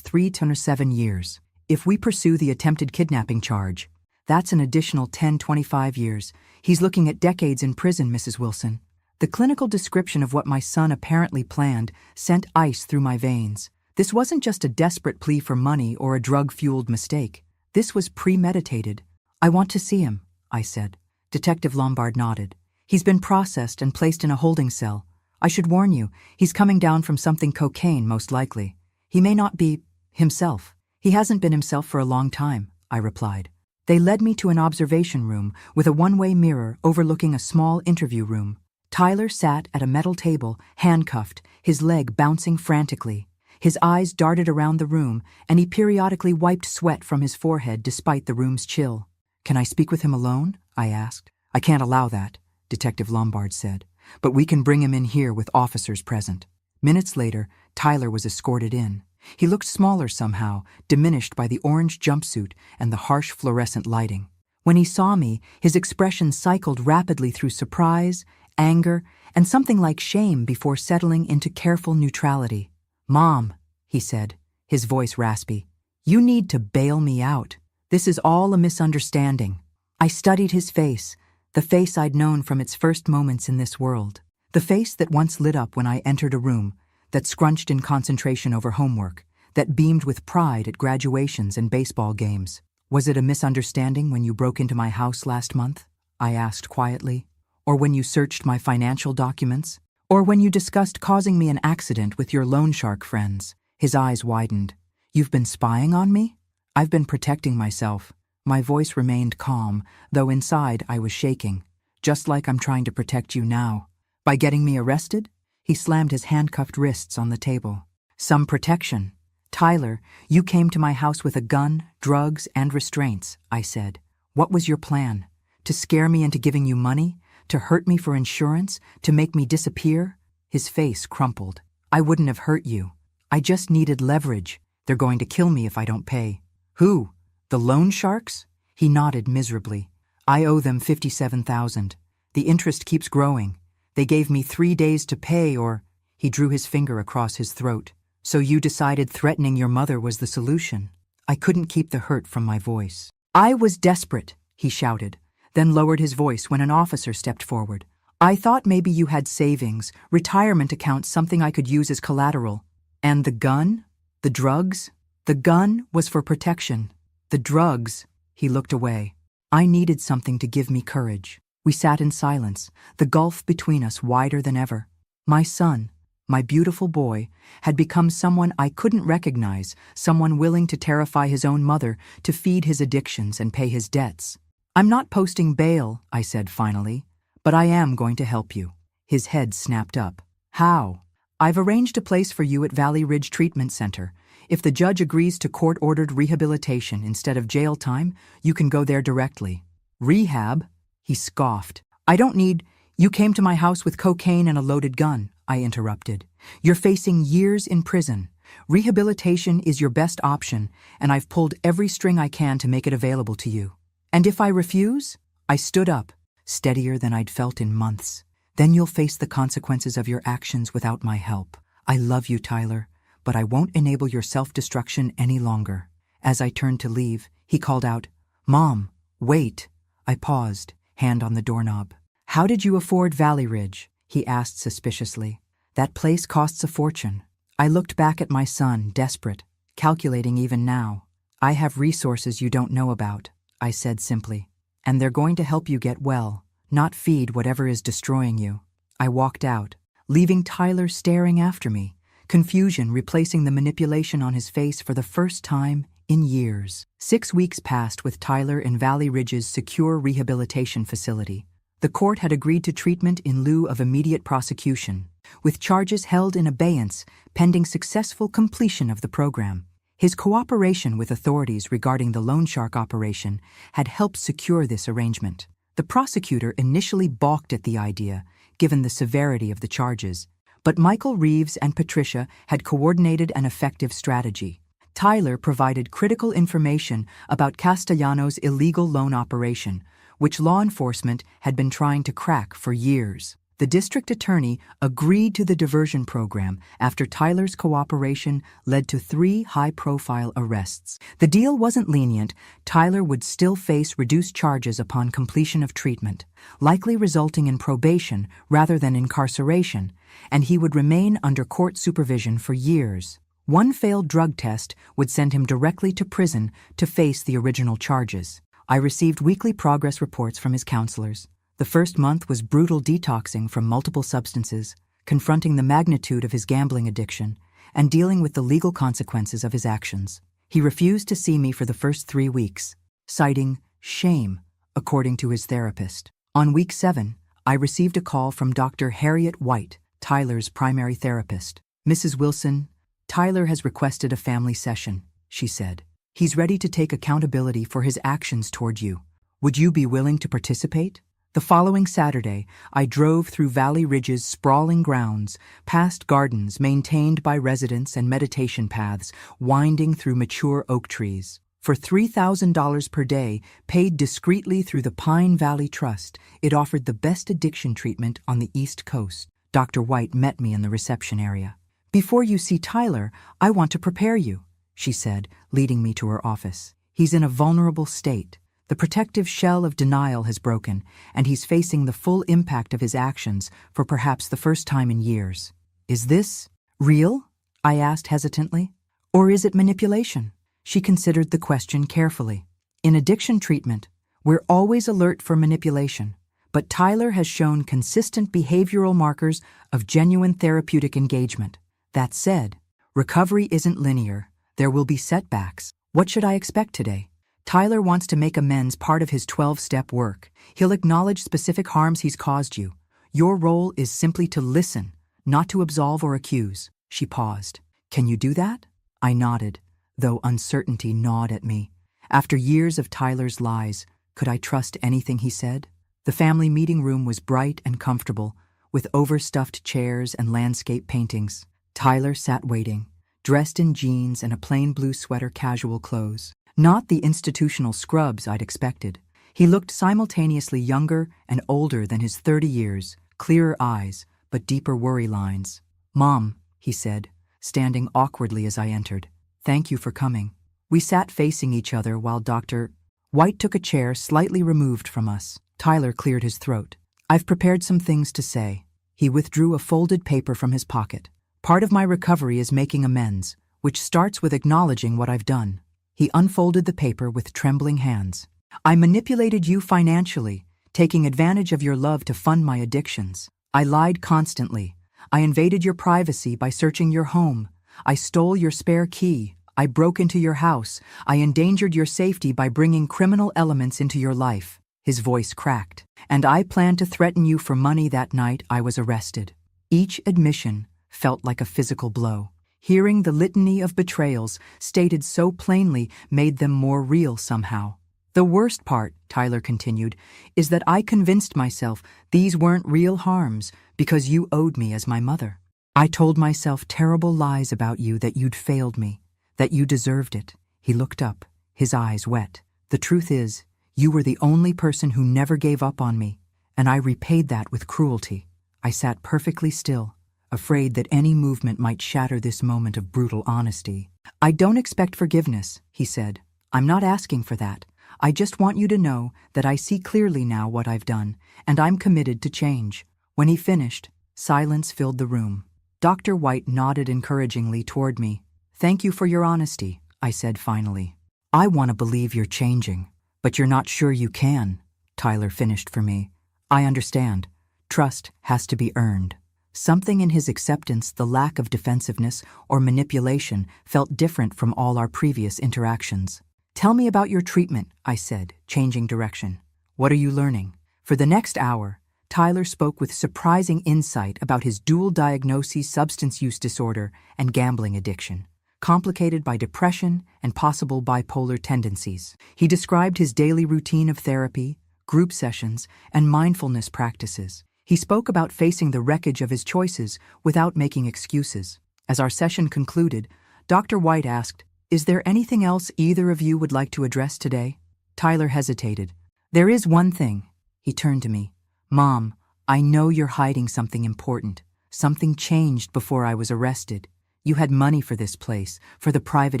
3 to 7 years. If we pursue the attempted kidnapping charge, that's an additional 10-25 years. He's looking at decades in prison, Mrs. Wilson." The clinical description of what my son apparently planned sent ice through my veins. This wasn't just a desperate plea for money or a drug-fueled mistake. This was premeditated. "I want to see him," I said. Detective Lombard nodded. "He's been processed and placed in a holding cell. I should warn you, he's coming down from something cocaine, most likely. He may not be himself." "He hasn't been himself for a long time," I replied. They led me to an observation room with a one-way mirror overlooking a small interview room. Tyler sat at a metal table, handcuffed, his leg bouncing frantically. His eyes darted around the room, and he periodically wiped sweat from his forehead despite the room's chill. "Can I speak with him alone?" I asked. "I can't allow that," Detective Lombard said. "But we can bring him in here with officers present." Minutes later, Tyler was escorted in. He looked smaller somehow, diminished by the orange jumpsuit and the harsh fluorescent lighting. When he saw me, his expression cycled rapidly through surprise, anger, and something like shame before settling into careful neutrality. "Mom," he said, his voice raspy, "you need to bail me out. This is all a misunderstanding." I studied his face, the face I'd known from its first moments in this world. The face that once lit up when I entered a room, that scrunched in concentration over homework, that beamed with pride at graduations and baseball games. "Was it a misunderstanding when you broke into my house last month?" I asked quietly. "Or when you searched my financial documents? Or when you discussed causing me an accident with your loan shark friends?" His eyes widened. "You've been spying on me?" "I've been protecting myself." My voice remained calm, though inside I was shaking. "Just like I'm trying to protect you now." "By getting me arrested?" He slammed his handcuffed wrists on the table. "Some protection. Tyler, you came to my house with a gun, drugs, and restraints," I said. "What was your plan? To scare me into giving you money? To hurt me for insurance? To make me disappear?" His face crumpled. "I wouldn't have hurt you. I just needed leverage. They're going to kill me if I don't pay." "Who? The loan sharks?" He nodded miserably. "I owe them $57,000. The interest keeps growing. They gave me 3 days to pay or—" He drew his finger across his throat. "So you decided threatening your mother was the solution?" I couldn't keep the hurt from my voice. "I was desperate," he shouted, then lowered his voice when an officer stepped forward. "I thought maybe you had savings, retirement accounts, something I could use as collateral. And the gun? The drugs?" "The gun was for protection. The drugs—" He looked away. I needed something to give me courage. We sat in silence, the gulf between us wider than ever. My son, my beautiful boy, had become someone I couldn't recognize, someone willing to terrify his own mother to feed his addictions and pay his debts. I'm not posting bail, I said finally, but I am going to help you. His head snapped up. How? I've arranged a place for you at Valley Ridge Treatment Center. If the judge agrees to court-ordered rehabilitation instead of jail time, you can go there directly. Rehab? He scoffed. I don't need— You came to my house with cocaine and a loaded gun, I interrupted. You're facing years in prison. Rehabilitation is your best option, and I've pulled every string I can to make it available to you. And if I refuse? I stood up, steadier than I'd felt in months. Then you'll face the consequences of your actions without my help. I love you, Tyler, but I won't enable your self-destruction any longer. As I turned to leave, he called out, Mom, wait. I paused, hand on the doorknob. How did you afford Valley Ridge? He asked suspiciously. That place costs a fortune. I looked back at my son, desperate, calculating even now. I have resources you don't know about, I said simply. And they're going to help you get well, not feed whatever is destroying you. I walked out, leaving Tyler staring after me, confusion replacing the manipulation on his face for the first time in years. 6 weeks passed with Tyler in Valley Ridge's secure rehabilitation facility. The court had agreed to treatment in lieu of immediate prosecution, with charges held in abeyance pending successful completion of the program. His cooperation with authorities regarding the loan shark operation had helped secure this arrangement. The prosecutor initially balked at the idea, given the severity of the charges, but Michael Reeves and Patricia had coordinated an effective strategy. Tyler provided critical information about Castellanos' illegal loan operation, which law enforcement had been trying to crack for years. The district attorney agreed to the diversion program after Tyler's cooperation led to 3 high-profile arrests. The deal wasn't lenient. Tyler would still face reduced charges upon completion of treatment, likely resulting in probation rather than incarceration, and he would remain under court supervision for years. One failed drug test would send him directly to prison to face the original charges. I received weekly progress reports from his counselors. The first month was brutal detoxing from multiple substances, confronting the magnitude of his gambling addiction, and dealing with the legal consequences of his actions. He refused to see me for the first 3 weeks, citing shame, according to his therapist. On week 7, I received a call from Dr. Harriet White, Tyler's primary therapist. Mrs. Wilson, Tyler has requested a family session, she said. He's ready to take accountability for his actions toward you. Would you be willing to participate? The following Saturday, I drove through Valley Ridge's sprawling grounds, past gardens maintained by residents and meditation paths winding through mature oak trees. For $3,000 per day, paid discreetly through the Pine Valley Trust, it offered the best addiction treatment on the East Coast. Dr. White met me in the reception area. Before you see Tyler, I want to prepare you, she said, leading me to her office. He's in a vulnerable state. The protective shell of denial has broken, and he's facing the full impact of his actions for perhaps the first time in years. Is this real? I asked hesitantly. Or is it manipulation? She considered the question carefully. In addiction treatment, we're always alert for manipulation, but Tyler has shown consistent behavioral markers of genuine therapeutic engagement. That said, recovery isn't linear. There will be setbacks. What should I expect today? Tyler wants to make amends part of his 12-step work. He'll acknowledge specific harms he's caused you. Your role is simply to listen, not to absolve or accuse. She paused. Can you do that? I nodded, though uncertainty gnawed at me. After years of Tyler's lies, could I trust anything he said? The family meeting room was bright and comfortable, with overstuffed chairs and landscape paintings. Tyler sat waiting, dressed in jeans and a plain blue sweater, casual clothes. Not the institutional scrubs I'd expected. He looked simultaneously younger and older than his 30 years, clearer eyes, but deeper worry lines. Mom, he said, standing awkwardly as I entered. Thank you for coming. We sat facing each other while Dr. White took a chair slightly removed from us. Tyler cleared his throat. I've prepared some things to say. He withdrew a folded paper from his pocket. Part of my recovery is making amends, which starts with acknowledging what I've done. He unfolded the paper with trembling hands. I manipulated you financially, taking advantage of your love to fund my addictions. I lied constantly. I invaded your privacy by searching your home. I stole your spare key. I broke into your house. I endangered your safety by bringing criminal elements into your life. His voice cracked. "And I planned to threaten you for money that night I was arrested." Each admission felt like a physical blow. Hearing the litany of betrayals stated so plainly made them more real somehow. "The worst part," Tyler continued, "is that I convinced myself these weren't real harms because you owed me as my mother. I told myself terrible lies about you, that you'd failed me, that you deserved it." He looked up, his eyes wet. "The truth is, you were the only person who never gave up on me, and I repaid that with cruelty." I sat perfectly still, afraid that any movement might shatter this moment of brutal honesty. "I don't expect forgiveness," he said. "I'm not asking for that. I just want you to know that I see clearly now what I've done, and I'm committed to change." When he finished, silence filled the room. Dr. White nodded encouragingly toward me. "Thank you for your honesty," I said finally. "I want to believe you're changing, but you're not sure you can," Tyler finished for me. "I understand. Trust has to be earned." Something in his acceptance, the lack of defensiveness or manipulation, felt different from all our previous interactions. "Tell me about your treatment," I said, changing direction. "What are you learning?" For the next hour, Tyler spoke with surprising insight about his dual diagnoses, substance use disorder and gambling addiction, complicated by depression and possible bipolar tendencies. He described his daily routine of therapy, group sessions, and mindfulness practices. He spoke about facing the wreckage of his choices without making excuses. As our session concluded, Dr. White asked, "Is there anything else either of you would like to address today?" Tyler hesitated. "There is one thing." He turned to me. "Mom, I know you're hiding something important. Something changed before I was arrested. You had money for this place, for the private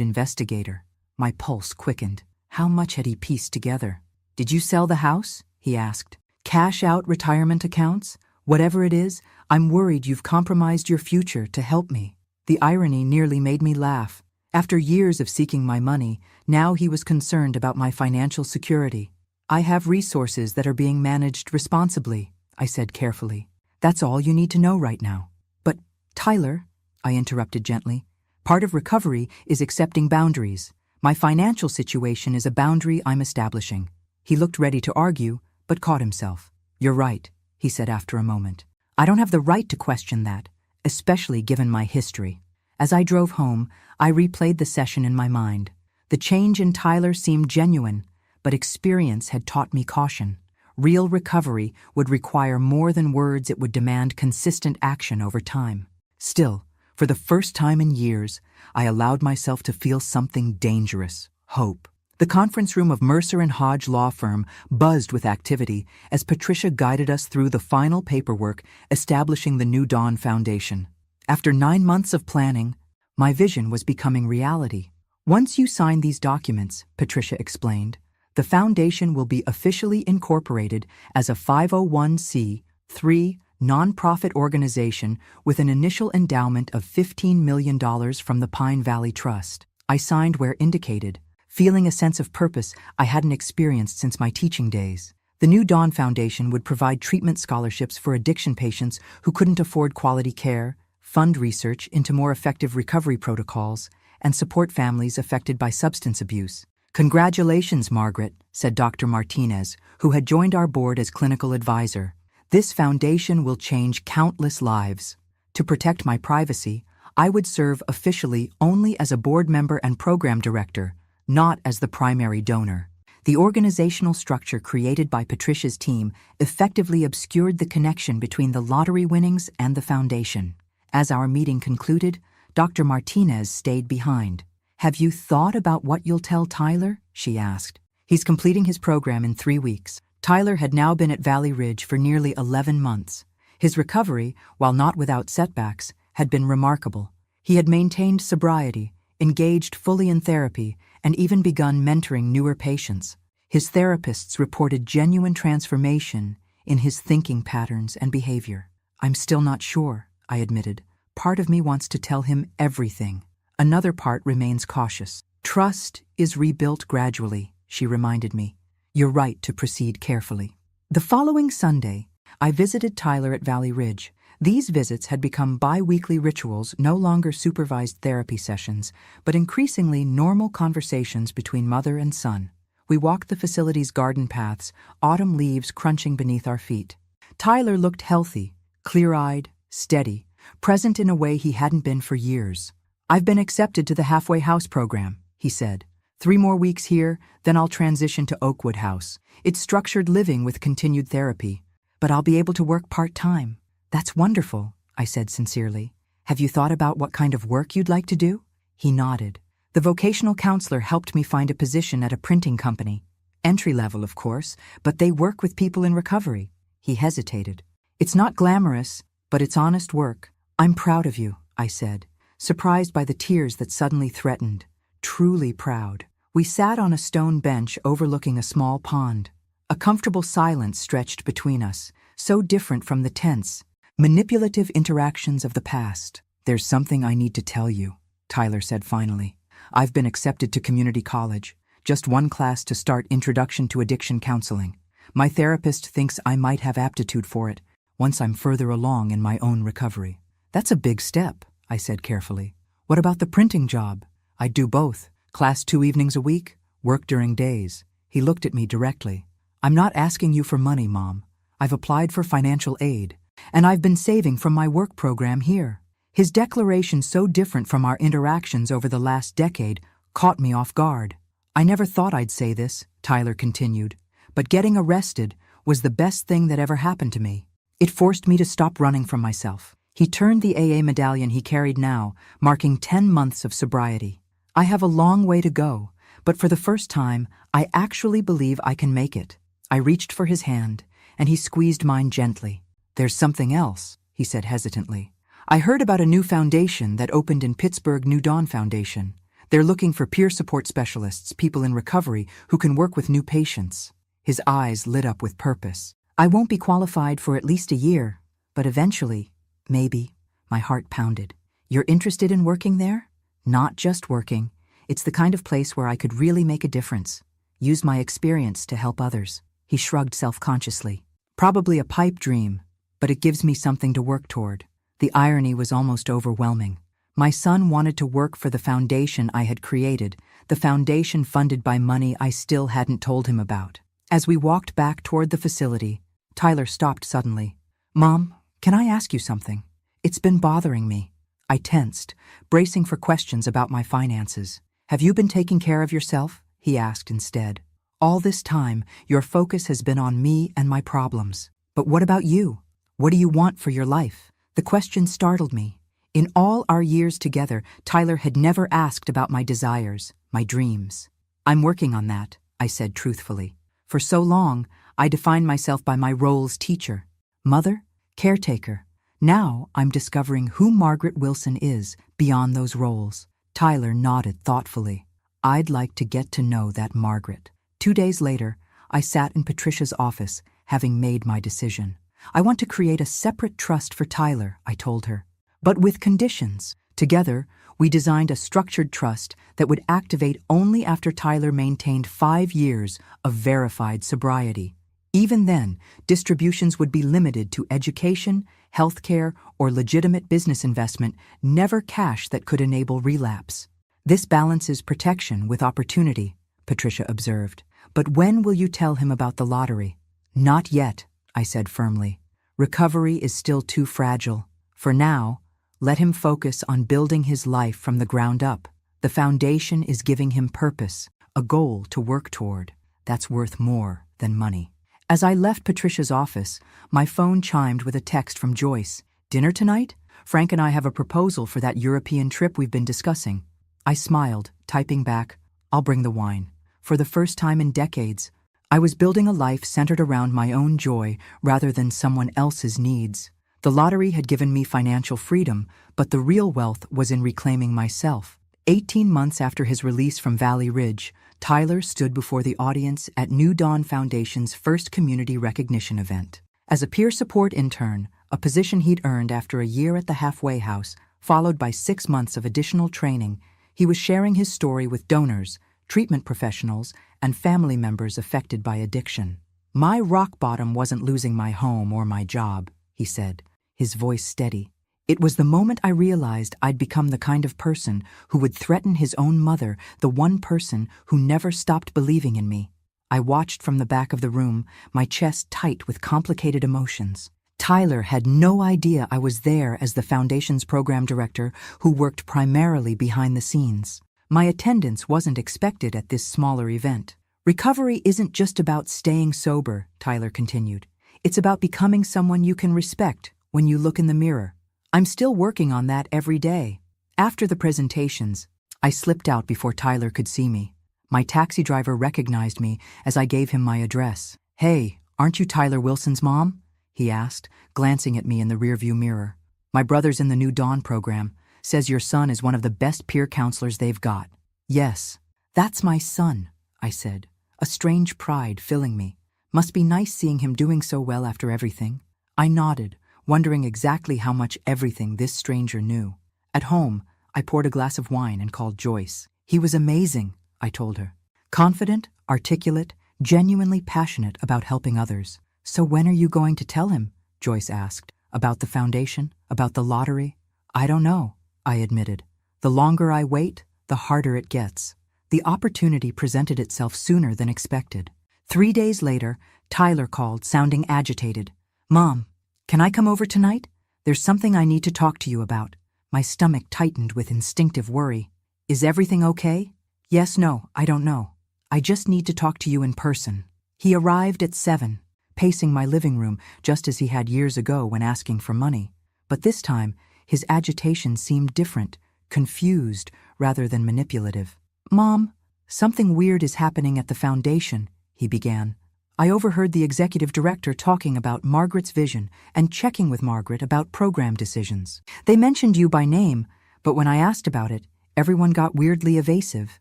investigator." My pulse quickened. How much had he pieced together? "Did you sell the house?" he asked. "Cash out retirement accounts? Whatever it is, I'm worried you've compromised your future to help me." The irony nearly made me laugh. After years of seeking my money, now he was concerned about my financial security. "I have resources that are being managed responsibly," I said carefully. "That's all you need to know right now." "But, Tyler," I interrupted gently, "part of recovery is accepting boundaries. My financial situation is a boundary I'm establishing." He looked ready to argue, but caught himself. "You're right," he said after a moment. "I don't have the right to question that, especially given my history." As I drove home, I replayed the session in my mind. The change in Tyler seemed genuine, but experience had taught me caution. Real recovery would require more than words. It would demand consistent action over time. Still, for the first time in years, I allowed myself to feel something dangerous: hope. The conference room of Mercer and Hodge law firm buzzed with activity as Patricia guided us through the final paperwork establishing the New Dawn Foundation. After 9 months of planning, my vision was becoming reality. "Once you sign these documents," Patricia explained, "the foundation will be officially incorporated as a 501c3 nonprofit organization with an initial endowment of $15 million from the Pine Valley Trust." I signed where indicated, feeling a sense of purpose I hadn't experienced since my teaching days. The New Dawn Foundation would provide treatment scholarships for addiction patients who couldn't afford quality care, fund research into more effective recovery protocols, and support families affected by substance abuse. "Congratulations, Margaret," said Dr. Martinez, who had joined our board as clinical advisor. "This foundation will change countless lives." To protect my privacy, I would serve officially only as a board member and program director, not as the primary donor. The organizational structure created by Patricia's team effectively obscured the connection between the lottery winnings and the foundation. As our meeting concluded, Dr. Martinez stayed behind. "Have you thought about what you'll tell Tyler?" she asked. "He's completing his program in 3 weeks." Tyler had now been at Valley Ridge for nearly 11 months. His recovery, while not without setbacks, had been remarkable. He had maintained sobriety, engaged fully in therapy, and even begun mentoring newer patients. His therapists reported genuine transformation in his thinking patterns and behavior. "I'm still not sure," I admitted. "Part of me wants to tell him everything. Another part remains cautious." "Trust is rebuilt gradually," she reminded me. "You're right to proceed carefully." The following Sunday, I visited Tyler at Valley Ridge. These visits had become bi-weekly rituals, no longer supervised therapy sessions, but increasingly normal conversations between mother and son. We walked the facility's garden paths, autumn leaves crunching beneath our feet. Tyler looked healthy, clear-eyed, steady, present in a way he hadn't been for years. "I've been accepted to the halfway house program," he said. "3 more weeks here, then I'll transition to Oakwood House. It's structured living with continued therapy, but I'll be able to work part-time." "That's wonderful," I said sincerely. "Have you thought about what kind of work you'd like to do?" He nodded. "The vocational counselor helped me find a position at a printing company. Entry-level, of course, but they work with people in recovery." He hesitated. "It's not glamorous, but it's honest work." "I'm proud of you," I said, surprised by the tears that suddenly threatened. Truly proud. We sat on a stone bench overlooking a small pond. A comfortable silence stretched between us, so different from the tense, manipulative interactions of the past. "There's something I need to tell you," Tyler said finally. "I've been accepted to community college. Just 1 class to start Introduction to Addiction Counseling. My therapist thinks I might have aptitude for it once I'm further along in my own recovery." "That's a big step," I said carefully. "What about the printing job?" "I'd do both. Class 2 evenings a week, work during days." He looked at me directly. "I'm not asking you for money, Mom. I've applied for financial aid, and I've been saving from my work program here." His declaration, so different from our interactions over the last decade, caught me off guard. "I never thought I'd say this," Tyler continued, "but getting arrested was the best thing that ever happened to me. It forced me to stop running from myself." He turned the AA medallion he carried now, marking 10 months of sobriety. "I have a long way to go, but for the first time, I actually believe I can make it." I reached for his hand, and he squeezed mine gently. "There's something else," he said hesitantly. "I heard about a new foundation that opened in Pittsburgh, New Dawn Foundation. They're looking for peer support specialists, people in recovery who can work with new patients." His eyes lit up with purpose. "I won't be qualified for at least a year, but eventually, maybe." My heart pounded. "You're interested in working there?" "Not just working. It's the kind of place where I could really make a difference. Use my experience to help others." He shrugged self-consciously. "Probably a pipe dream, but it gives me something to work toward." The irony was almost overwhelming. My son wanted to work for the foundation I had created, the foundation funded by money I still hadn't told him about. As we walked back toward the facility, Tyler stopped suddenly. "Mom, can I ask you something? It's been bothering me." I tensed, bracing for questions about my finances. "Have you been taking care of yourself?" he asked instead. "All this time, your focus has been on me and my problems. But what about you? What do you want for your life?" The question startled me. In all our years together, Tyler had never asked about my desires, my dreams. "I'm working on that," I said truthfully. "For so long, I defined myself by my roles: teacher, mother, caretaker. Now I'm discovering who Margaret Wilson is beyond those roles." Tyler nodded thoughtfully. "I'd like to get to know that Margaret." 2 days later, I sat in Patricia's office, having made my decision. "I want to create a separate trust for Tyler," I told her, "but with conditions." Together, we designed a structured trust that would activate only after Tyler maintained 5 years of verified sobriety. Even then, distributions would be limited to education, healthcare, or legitimate business investment, never cash that could enable relapse. "This balances protection with opportunity," Patricia observed. "But when will you tell him about the lottery?" "Not yet," I said firmly. "Recovery is still too fragile. For now, let him focus on building his life from the ground up. The foundation is giving him purpose, a goal to work toward. That's worth more than money." As I left Patricia's office, my phone chimed with a text from Joyce. "Dinner tonight? Frank and I have a proposal for that European trip we've been discussing." I smiled, typing back, "I'll bring the wine." For the first time in decades, I was building a life centered around my own joy rather than someone else's needs. The lottery had given me financial freedom, but the real wealth was in reclaiming myself. 18 months after his release from Valley Ridge, Tyler stood before the audience at New Dawn Foundation's first community recognition event. As a peer support intern, a position he'd earned after a year at the halfway house, followed by 6 months of additional training, he was sharing his story with donors, treatment professionals, and family members affected by addiction. "My rock bottom wasn't losing my home or my job," he said, his voice steady. It was the moment I realized I'd become the kind of person who would threaten his own mother, the one person who never stopped believing in me. I watched from the back of the room, my chest tight with complicated emotions. Tyler had no idea I was there as the Foundation's program director who worked primarily behind the scenes. My attendance wasn't expected at this smaller event. Recovery isn't just about staying sober, Tyler continued. It's about becoming someone you can respect when you look in the mirror. I'm still working on that every day. After the presentations, I slipped out before Tyler could see me. My taxi driver recognized me as I gave him my address. "Hey, aren't you Tyler Wilson's mom?" he asked, glancing at me in the rearview mirror. "My brother's in the new Dawn program. Says your son is one of the best peer counselors they've got." "Yes, that's my son," I said, a strange pride filling me. Must be nice seeing him doing so well after everything. I nodded, wondering exactly how much everything this stranger knew. At home, I poured a glass of wine and called Joyce. "He was amazing," I told her. "Confident, articulate, genuinely passionate about helping others." "So when are you going to tell him?" Joyce asked. "About the foundation? About the lottery?" "I don't know," I admitted. "The longer I wait, the harder it gets." The opportunity presented itself sooner than expected. 3 days later, Tyler called, sounding agitated. "Mom, can I come over tonight? There's something I need to talk to you about." My stomach tightened with instinctive worry. "Is everything okay?" "Yes, no, I don't know. I just need to talk to you in person." He arrived at 7, pacing my living room just as he had years ago when asking for money. But this time, his agitation seemed different, confused rather than manipulative. "Mom, something weird is happening at the foundation," he began. "I overheard the executive director talking about Margaret's vision and checking with Margaret about program decisions. They mentioned you by name, but when I asked about it, everyone got weirdly evasive."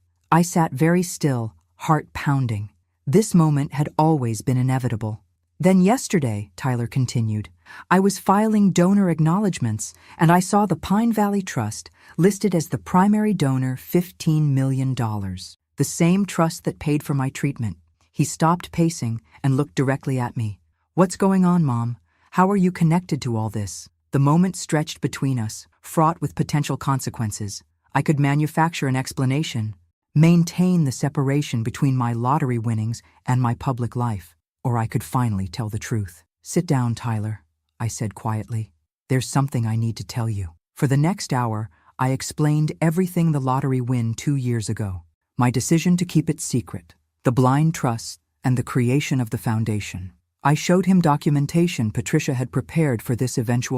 I sat very still, heart pounding. This moment had always been inevitable. "Then yesterday," Tyler continued, "I was filing donor acknowledgments and I saw the Pine Valley Trust listed as the primary donor, $15 million. The same trust that paid for my treatment." He stopped pacing and looked directly at me. "What's going on, Mom? How are you connected to all this?" The moment stretched between us, fraught with potential consequences. I could manufacture an explanation, maintain the separation between my lottery winnings and my public life, or I could finally tell the truth. "Sit down, Tyler," I said quietly. "There's something I need to tell you." For the next hour, I explained everything the lottery win 2 years ago. My decision to keep it secret, the blind trust, and the creation of the foundation. I showed him documentation Patricia had prepared for this eventual